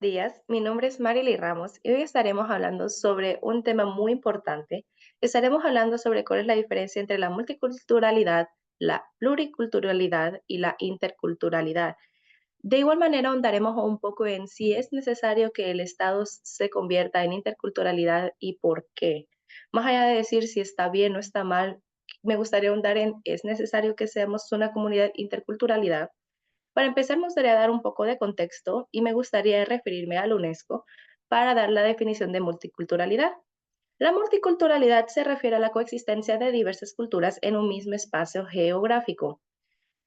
días, mi nombre es Marily Ramos y hoy estaremos hablando sobre un tema muy importante. Estaremos hablando sobre cuál es la diferencia entre la multiculturalidad, la pluriculturalidad y la interculturalidad. De igual manera, ahondaremos un poco en si es necesario que el Estado se convierta en interculturalidad y por qué. Más allá de decir si está bien o está mal, me gustaría ahondar en ¿es necesario que seamos una comunidad interculturalidad? Para empezar, me gustaría dar un poco de contexto y me gustaría referirme a la UNESCO para dar la definición de multiculturalidad. La multiculturalidad se refiere a la coexistencia de diversas culturas en un mismo espacio geográfico,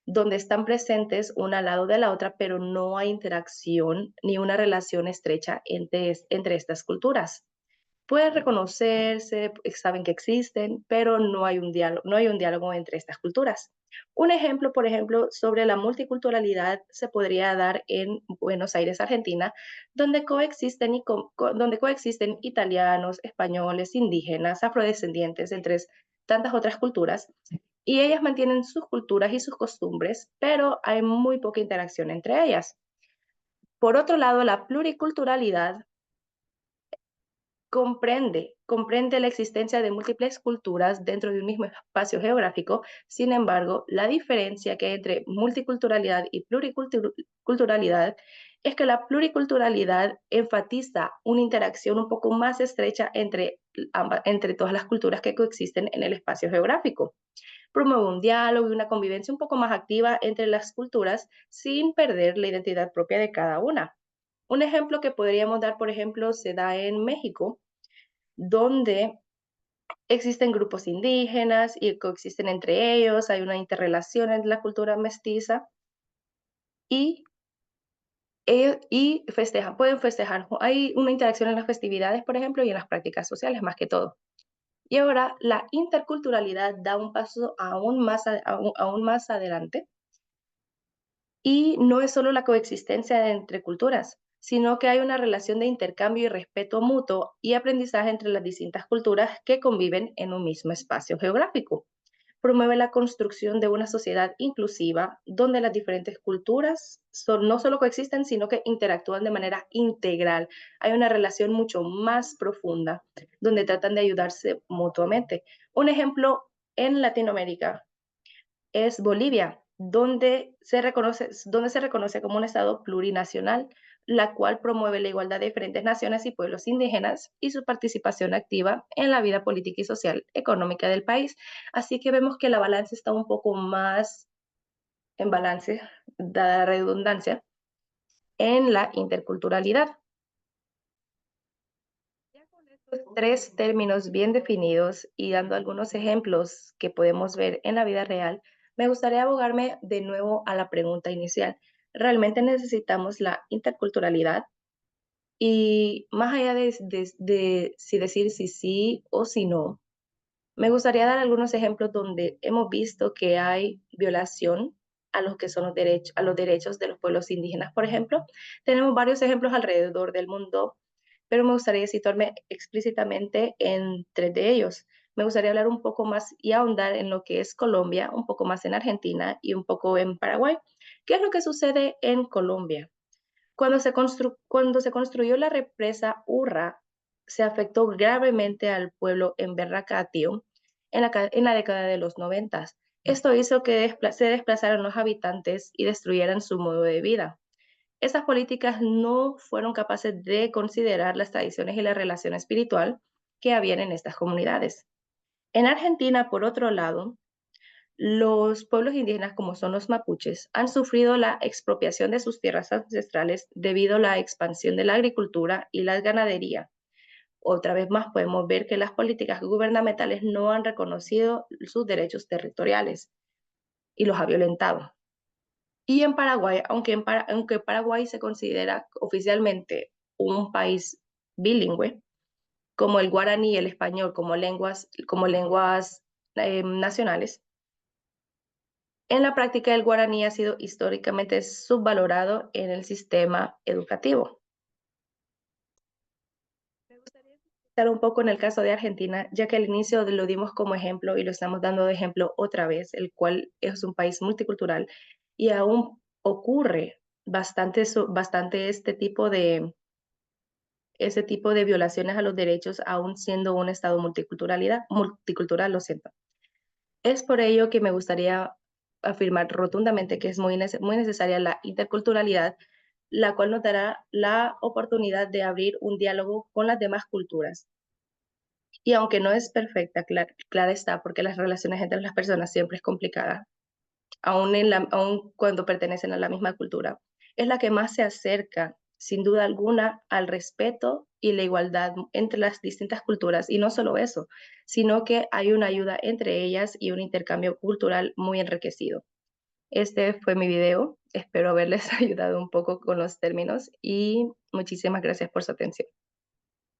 donde están presentes una al lado de la otra, pero no hay interacción ni una relación estrecha entre estas culturas. Pueden reconocerse, saben que existen, pero no hay un diálogo entre estas culturas. Un ejemplo, por ejemplo, sobre la multiculturalidad se podría dar en Buenos Aires, Argentina, donde coexisten italianos, españoles, indígenas, afrodescendientes, entre tantas otras culturas, y ellas mantienen sus culturas y sus costumbres, pero hay muy poca interacción entre ellas. Por otro lado, la pluriculturalidad comprende la existencia de múltiples culturas dentro de un mismo espacio geográfico. Sin embargo, la diferencia que hay entre multiculturalidad y pluriculturalidad es que la pluriculturalidad enfatiza una interacción un poco más estrecha entre todas las culturas que coexisten en el espacio geográfico. Promueve un diálogo y una convivencia un poco más activa entre las culturas sin perder la identidad propia de cada una. Un ejemplo que podríamos dar, por ejemplo, se da en México, donde existen grupos indígenas y coexisten entre ellos, hay una interrelación en la cultura mestiza y, pueden festejar, hay una interacción en las festividades, por ejemplo, y en las prácticas sociales más que todo. Y ahora la interculturalidad da un paso aún más adelante y no es solo la coexistencia entre culturas, sino que hay una relación de intercambio y respeto mutuo y aprendizaje entre las distintas culturas que conviven en un mismo espacio geográfico. Promueve la construcción de una sociedad inclusiva donde las diferentes culturas no solo coexisten, sino que interactúan de manera integral. Hay una relación mucho más profunda donde tratan de ayudarse mutuamente. Un ejemplo en Latinoamérica es Bolivia, donde se reconoce como un Estado plurinacional, la cual promueve la igualdad de diferentes naciones y pueblos indígenas y su participación activa en la vida política y social económica del país. Así que vemos que la balanza está un poco más en balance, dada la redundancia, en la interculturalidad. Ya con estos tres términos bien definidos y dando algunos ejemplos que podemos ver en la vida real, me gustaría abogarme de nuevo a la pregunta inicial. ¿Realmente necesitamos la interculturalidad? Y más allá de si decir si sí o si no, me gustaría dar algunos ejemplos donde hemos visto que hay violación a los que son a los derechos de los pueblos indígenas. Por ejemplo, tenemos varios ejemplos alrededor del mundo, pero me gustaría situarme explícitamente en tres de ellos. Me gustaría hablar un poco más y ahondar en lo que es Colombia, un poco más en Argentina y un poco en Paraguay. ¿Qué es lo que sucede en Colombia? Cuando se construyó la represa Urra, se afectó gravemente al pueblo en Berracatio en la década de los 90. Esto hizo que se desplazaran los habitantes y destruyeran su modo de vida. Estas políticas no fueron capaces de considerar las tradiciones y la relación espiritual que habían en estas comunidades. En Argentina, por otro lado, los pueblos indígenas, como son los mapuches, han sufrido la expropiación de sus tierras ancestrales debido a la expansión de la agricultura y la ganadería. Otra vez más podemos ver que las políticas gubernamentales no han reconocido sus derechos territoriales y los ha violentado. Y en Paraguay, aunque Paraguay se considera oficialmente un país bilingüe, como el guaraní y el español como lenguas nacionales, en la práctica, el guaraní ha sido históricamente subvalorado en el sistema educativo. Me gustaría explicar un poco en el caso de Argentina, ya que al inicio lo dimos como ejemplo y lo estamos dando de ejemplo otra vez, el cual es un país multicultural y aún ocurre bastante este tipo ese tipo de violaciones a los derechos, aún siendo un Estado multicultural, lo siento. Es por ello que me gustaría afirmar rotundamente que es muy necesaria la interculturalidad, la cual nos dará la oportunidad de abrir un diálogo con las demás culturas. Y aunque no es perfecta, clara está, porque las relaciones entre las personas siempre es complicada, aún cuando pertenecen a la misma cultura, es la que más se acerca, sin duda alguna, al respeto y la igualdad entre las distintas culturas. Y no solo eso, sino que hay una ayuda entre ellas y un intercambio cultural muy enriquecido. Este fue mi video. Espero haberles ayudado un poco con los términos y muchísimas gracias por su atención.